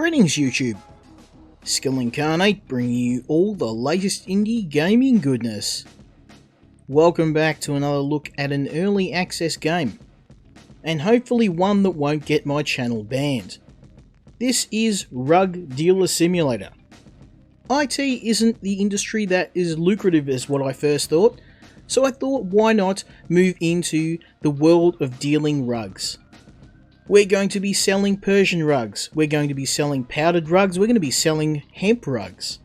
Greetings YouTube, Skill Incarnate bringing you all the latest indie gaming goodness. Welcome back to another look at an early access game, and hopefully one that won't get my channel banned. This is Rug Dealer Simulator. IT isn't the industry that is lucrative as what I first thought, so I thought why not move into the world of dealing rugs. We're going to be selling Persian rugs, we're going to be selling powdered rugs, we're going to be selling hemp rugs.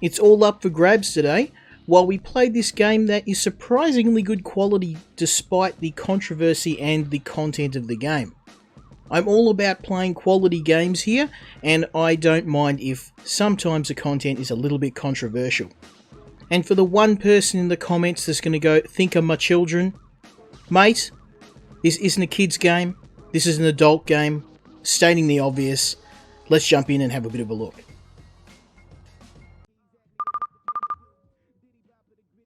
It's all up for grabs today, while we play this game that is surprisingly good quality despite the controversy and the content of the game. I'm all about playing quality games here, and I don't mind if sometimes the content is a little bit controversial. And for the one person in the comments that's going to go, think of my children, mate, this isn't a kid's game. This is an adult game, stating the obvious. Let's jump in and have a bit of a look.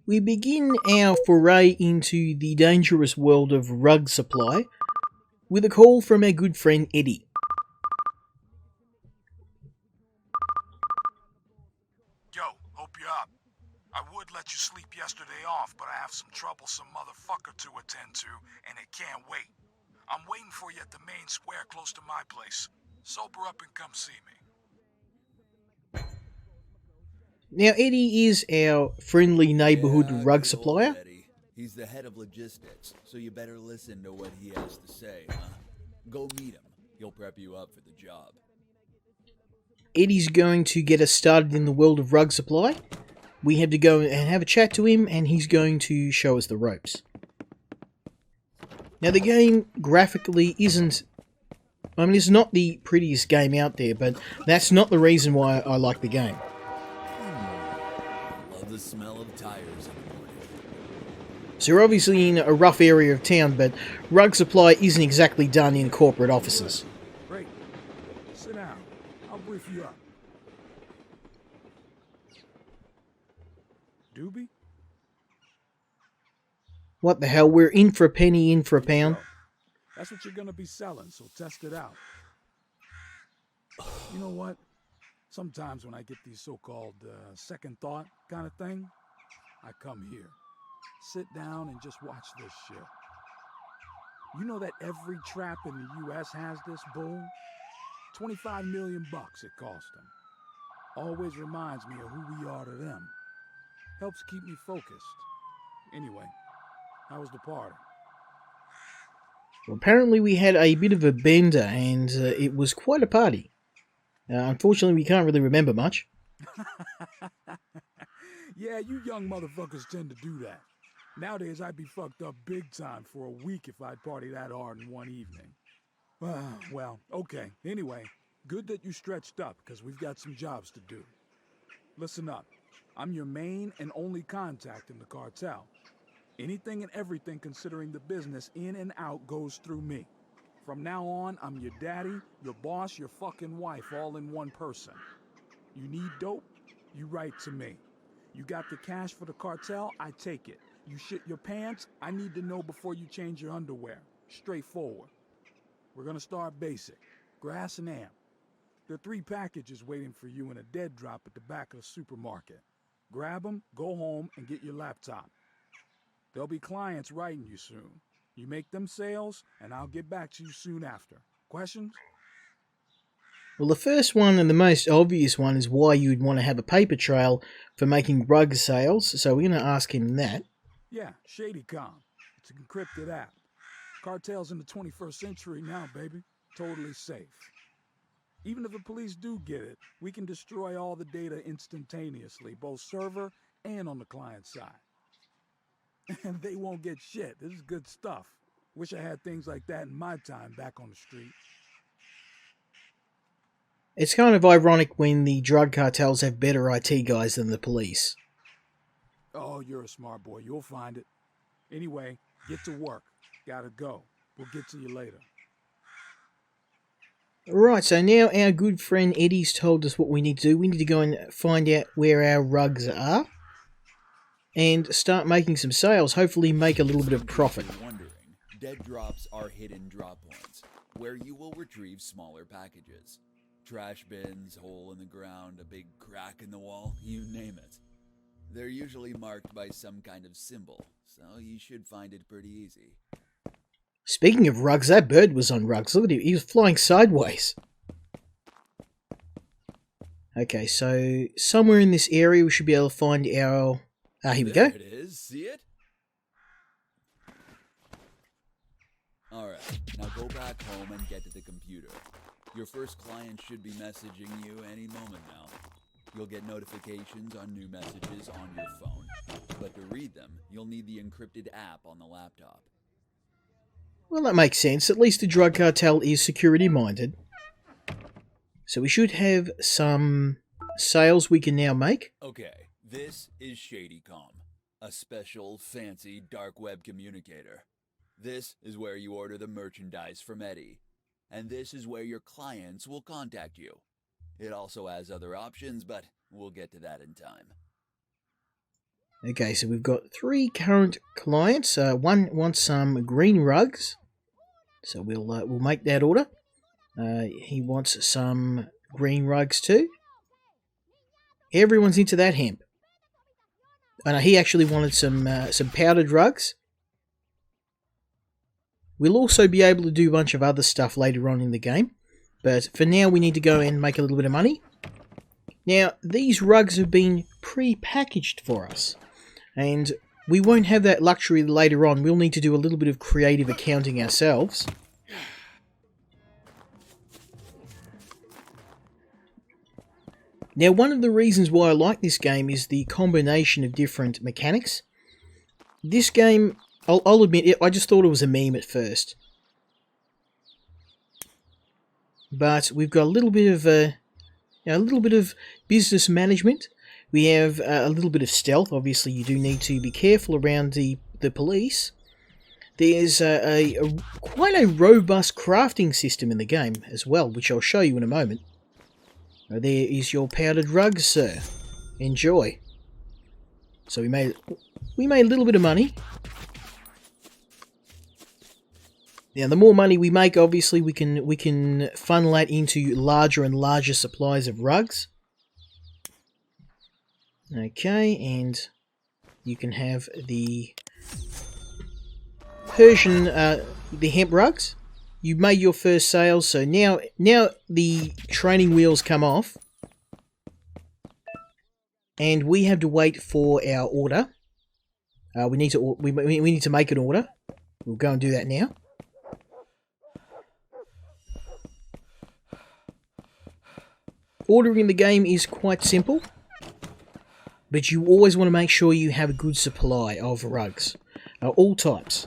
We begin our foray into the dangerous world of rug supply with a call from our good friend Eddie. Yo, hope you're up. I would let you sleep yesterday off, but I have some troublesome motherfucker to attend to, and it can't wait. I'm waiting for you at the main square close to my place. Sober up and come see me. Now Eddie is our friendly neighbourhood rug good supplier. old Eddie. He's the head of logistics, so you better listen to what he has to say, huh? Go meet him. He'll prep you up for the job. Eddie's going to get us started in the world of rug supply. We have to go and have a chat to him, and he's going to show us the ropes. Now the game graphically isn't, it's not the prettiest game out there, but that's not the reason why I like the game. Love the smell of tires in the morning. So we're obviously in a rough area of town, but rug supply isn't exactly done in corporate offices. Great. Sit down. I'll brief you up. Doobie? What the hell, we're in for a penny, in for a pound. That's what you're gonna be selling, so test it out. You know what? Sometimes when I get these so-called second thought kind of thing, I come here, sit down and just watch this shit. You know that every trap in the U.S. has this bull? $25 million it cost them. Always reminds me of who we are to them. Helps keep me focused. Anyway, how was the party? Well, apparently we had a bit of a bender, and it was quite a party. Unfortunately, we can't really remember much. Yeah, you young motherfuckers tend to do that. Nowadays, I'd be fucked up big time for a week if I'd party that hard in one evening. Well, okay. Anyway, good that you stretched up, because we've got some jobs to do. Listen up. I'm your main and only contact in the cartel. Anything and everything considering the business in and out goes through me. From now on, I'm your daddy, your boss, your fucking wife, all in one person. You need dope? You write to me. You got the cash for the cartel? I take it. You shit your pants? I need to know before you change your underwear. Straightforward. We're gonna start basic. Grass and amp. There are 3 packages waiting for you in a dead drop at the back of the supermarket. Grab them, go home, and get your laptop. There'll be clients writing you soon. You make them sales, and I'll get back to you soon after. Questions? Well, the first one and the most obvious one is why you'd want to have a paper trail for making rug sales, so we're going to ask him that. Yeah, ShadyCom. It's an encrypted app. Cartel's in the 21st century now, baby. Totally safe. Even if the police do get it, we can destroy all the data instantaneously, both server and on the client side. And they won't get shit. This is good stuff. Wish I had things like that in my time back on the street. It's kind of ironic when the drug cartels have better IT guys than the police. Oh, you're a smart boy. You'll find it. Anyway, get to work. Gotta go. We'll get to you later. Right, so now our good friend Eddie's told us what we need to do. We need to go and find out where our rugs are and start making some sales, hopefully make a little bit of profit. Wondering, dead drops are hidden drop points, where you will retrieve smaller packages. trash bins, hole in the ground, a big crack in the wall, you name it. They're usually marked by some kind of symbol, so you should find it pretty easy. Speaking of rugs, that bird was on rugs. Look at him, he was flying sideways. Okay, so somewhere in this area we should be able to find our... here we go. There it is, see it? Alright, now go back home and get to the computer. Your first client should be messaging you any moment now. You'll get notifications on new messages on your phone. But to read them, you'll need the encrypted app on the laptop. Well, that makes sense. At least the drug cartel is security-minded. So we should have some sales we can now make. Okay, this is ShadyCom, a special, fancy, dark web communicator. This is where you order the merchandise from Eddie. And this is where your clients will contact you. It also has other options, but we'll get to that in time. Okay, so we've got 3 current clients. One wants some green rugs, so we'll make that order. He wants some green rugs too. Everyone's into that hemp. Oh no, he actually wanted some powdered rugs. We'll also be able to do a bunch of other stuff later on in the game, but for now we need to go and make a little bit of money. Now, these rugs have been pre-packaged for us, and we won't have that luxury later on. We'll need to do a little bit of creative accounting ourselves. Now, one of the reasons why I like this game is the combination of different mechanics. This game, I'll admit, I just thought it was a meme at first. But we've got a little bit of business management. We have a little bit of stealth. Obviously, you do need to be careful around the police. There's quite a robust crafting system in the game as well, which I'll show you in a moment. There is your powdered rugs, sir. Enjoy. So we made a little bit of money. Now, the more money we make, obviously, we can funnel that into larger and larger supplies of rugs. Okay, and you can have the Persian, the hemp rugs. You made your first sales, so now the training wheels come off, and we have to wait for our order. We need to make an order. We'll go and do that now. Ordering the game is quite simple, but you always want to make sure you have a good supply of rugs, all types.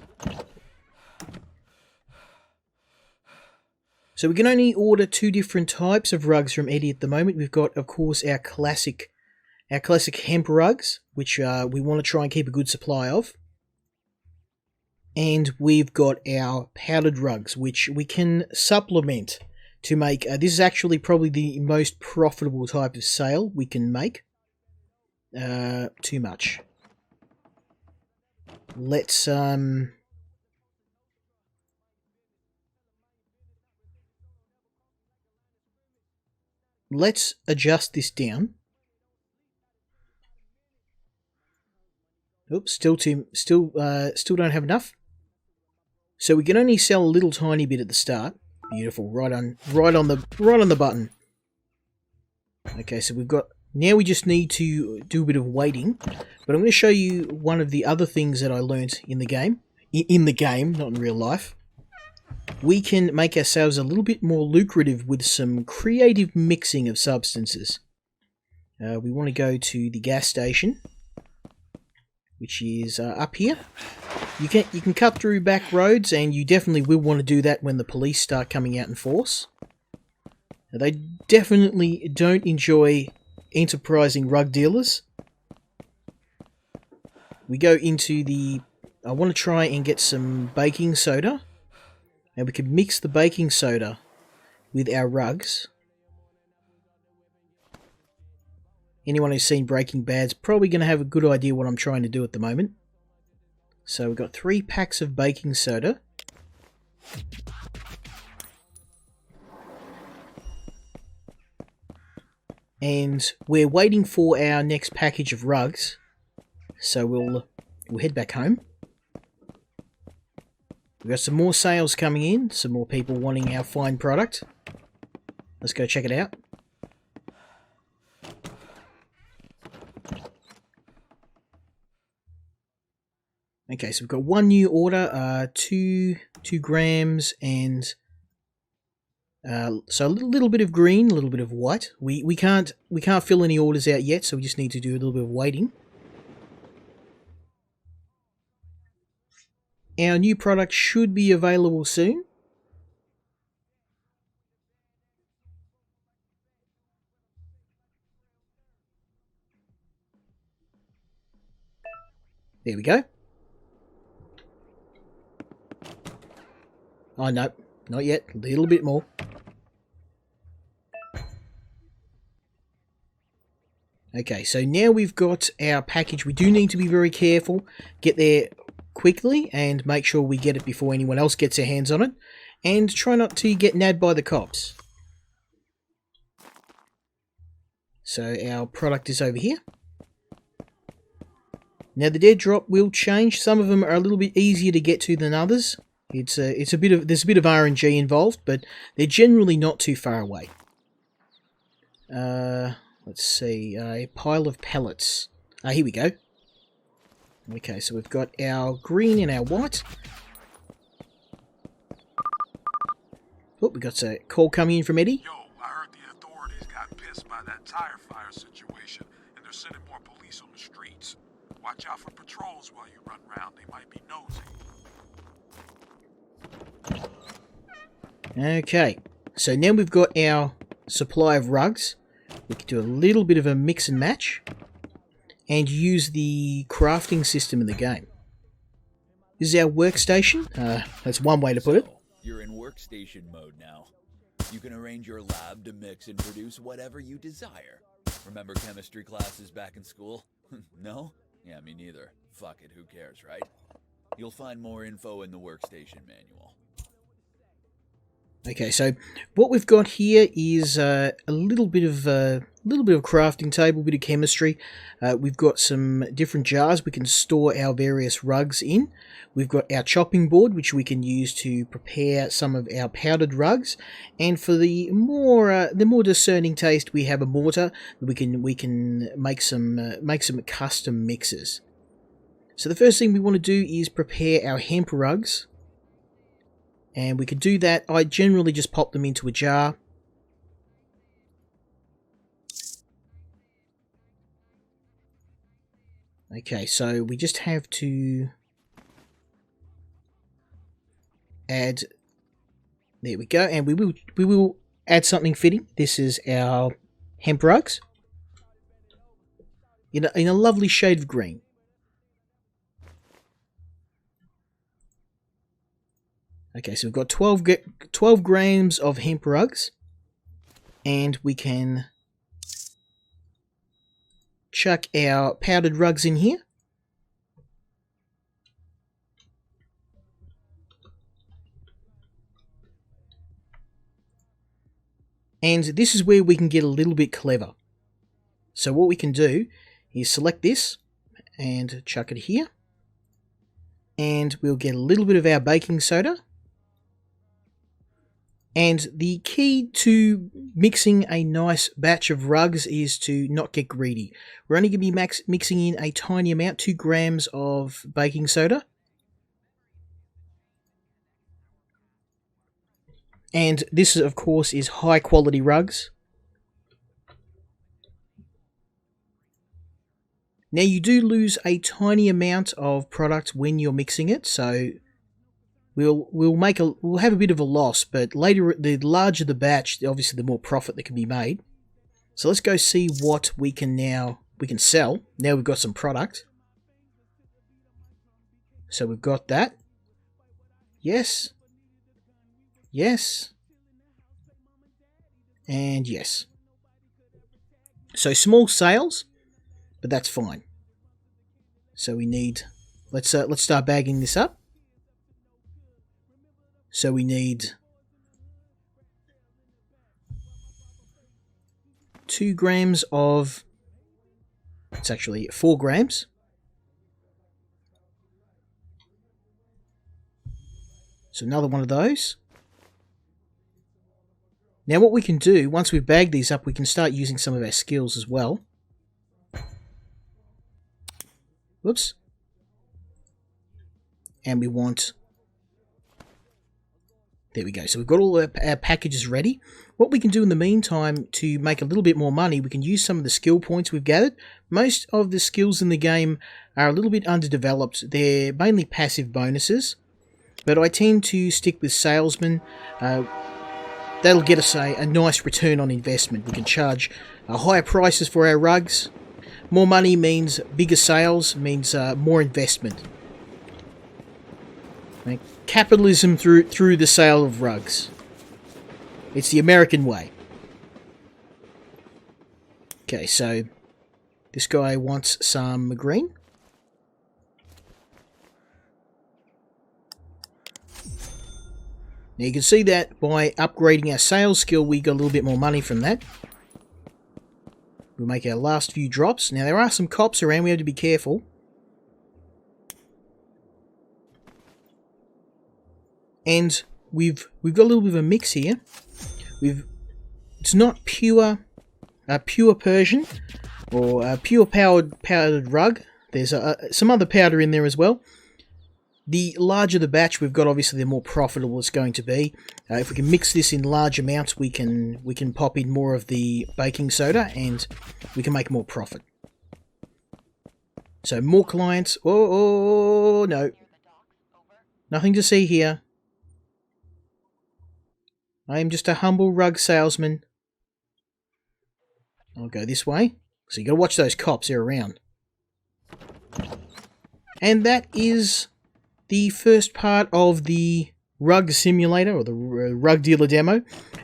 So we can only order 2 different types of rugs from Eddie at the moment. We've got, of course, our classic hemp rugs, which we want to try and keep a good supply of. And we've got our powdered rugs, which we can supplement to make. This is actually probably the most profitable type of sale we can make. Too much. Let's adjust this down. Oops, still don't have enough. So we can only sell a little tiny bit at the start. Beautiful, right on the button. Okay, so we've got. Now we just need to do a bit of waiting. But I'm going to show you one of the other things that I learnt in the game. In the game, not in real life. We can make ourselves a little bit more lucrative with some creative mixing of substances. We want to go to the gas station, which is up here. You can cut through back roads, and you definitely will want to do that when the police start coming out in force. Now, they definitely don't enjoy enterprising rug dealers. We go into the... I want to try and get some baking soda. And we can mix the baking soda with our rugs. Anyone who's seen Breaking Bad's probably going to have a good idea what I'm trying to do at the moment. So we've got 3 packs of baking soda. and we're waiting for our next package of rugs. So we'll head back home. We've got some more sales coming in, some more people wanting our fine product. Let's go check it out. Okay, so we've got one new order, 2 grams, and so a little bit of green, a little bit of white. We can't fill any orders out yet, so we just need to do a little bit of waiting. Our new product should be available soon. There we go. Oh, no, not yet. A little bit more. Okay, so now we've got our package. We do need to be very careful. Get there quickly and make sure we get it before anyone else gets their hands on it. And try not to get nabbed by the cops. So our product is over here. Now the dead drop will change. Some of them are a little bit easier to get to than others. There's a bit of RNG involved, but they're generally not too far away. Let's see, a pile of pellets. Here we go. Okay, so we've got our green and our white. Oh, we got a call coming in from Eddie. Yo, I heard the authorities got pissed by that tire fire situation, and they're sending more police on the streets. Watch out for patrols while you run around. They might be nosy. Okay, so now we've got our supply of rugs. We can do a little bit of a mix and match and use the crafting system in the game. This is our workstation. That's one way to put it. You're in workstation mode now. You can arrange your lab to mix and produce whatever you desire. Remember chemistry classes back in school? No? Yeah, me neither. Fuck it, who cares, right? You'll find more info in the workstation manual. Okay, so what we've got here is a little bit of crafting table, a bit of chemistry. We've got some different jars we can store our various rugs in. We've got our chopping board, which we can use to prepare some of our powdered rugs. And for the more discerning taste, we have a mortar that we can make some custom mixes. So the first thing we want to do is prepare our hemp rugs. And we could do that. I generally just pop them into a jar. Okay, so we just have to add. There we go, and we will add something fitting. This is our hemp rugs in a lovely shade of green. Okay, so we've got 12 grams of hemp rugs, and we can chuck our powdered rugs in here. And this is where we can get a little bit clever. So what we can do is select this and chuck it here. And we'll get a little bit of our baking soda. And the key to mixing a nice batch of rugs is to not get greedy. We're only going to be mixing in a tiny amount, 2 grams of baking soda. And this, of course, is high quality rugs. Now you do lose a tiny amount of product when you're mixing it, so we'll have a bit of a loss, but later, the larger the batch, obviously the more profit that can be made. So let's go see what we can sell. Now we've got some product. So we've got that. Yes. Yes. And yes. So small sales, but that's fine. So we need, let's start bagging this up. So we need 2 grams of... It's actually 4 grams. So another one of those. Now what we can do, once we've bagged these up, we can start using some of our skills as well. Whoops. And we want... There we go. So we've got all our packages ready. What we can do in the meantime to make a little bit more money, we can use some of the skill points we've gathered. Most of the skills in the game are a little bit underdeveloped. They're mainly passive bonuses. But I tend to stick with salesman. That'll get us a nice return on investment. We can charge higher prices for our rugs. More money means bigger sales, means more investment. Right? Capitalism through the sale of rugs. It's the American way. Okay, so this guy wants some green. Now you can see that by upgrading our sales skill, we got a little bit more money from that. We'll make our last few drops. Now there are some cops around, we have to be careful. And we've got a little bit of a mix here. It's not pure Persian or a pure powdered rug. There's some other powder in there as well. The larger the batch we've got, obviously, the more profitable it's going to be. If we can mix this in large amounts, we can pop in more of the baking soda and we can make more profit. So more clients. Oh no, nothing to see here. I am just a humble rug salesman. I'll go this way. So you got to watch those cops, they're around. And that is the first part of the rug simulator, or the rug dealer demo.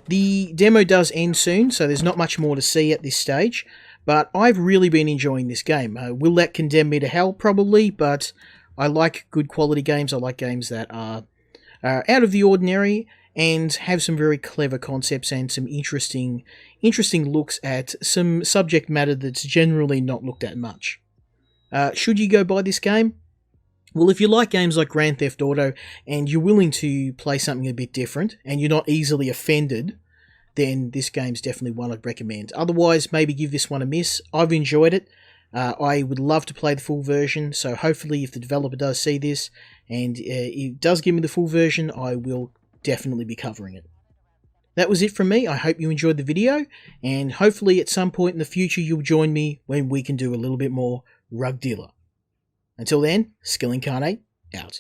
The demo does end soon, so there's not much more to see at this stage, but I've really been enjoying this game. Will that condemn me to hell? Probably, but I like good quality games. I like games that are out of the ordinary and have some very clever concepts and some interesting looks at some subject matter that's generally not looked at much. Should you go buy this game? Well, if you like games like Grand Theft Auto and you're willing to play something a bit different and you're not easily offended, then this game's definitely one I'd recommend. Otherwise, maybe give this one a miss. I've enjoyed it. I would love to play the full version, so hopefully if the developer does see this and it does give me the full version, I will definitely be covering it. That was it from me. I hope you enjoyed the video, and hopefully at some point in the future you'll join me when we can do a little bit more Rug Dealer. Until then, Skill Incarnate, out.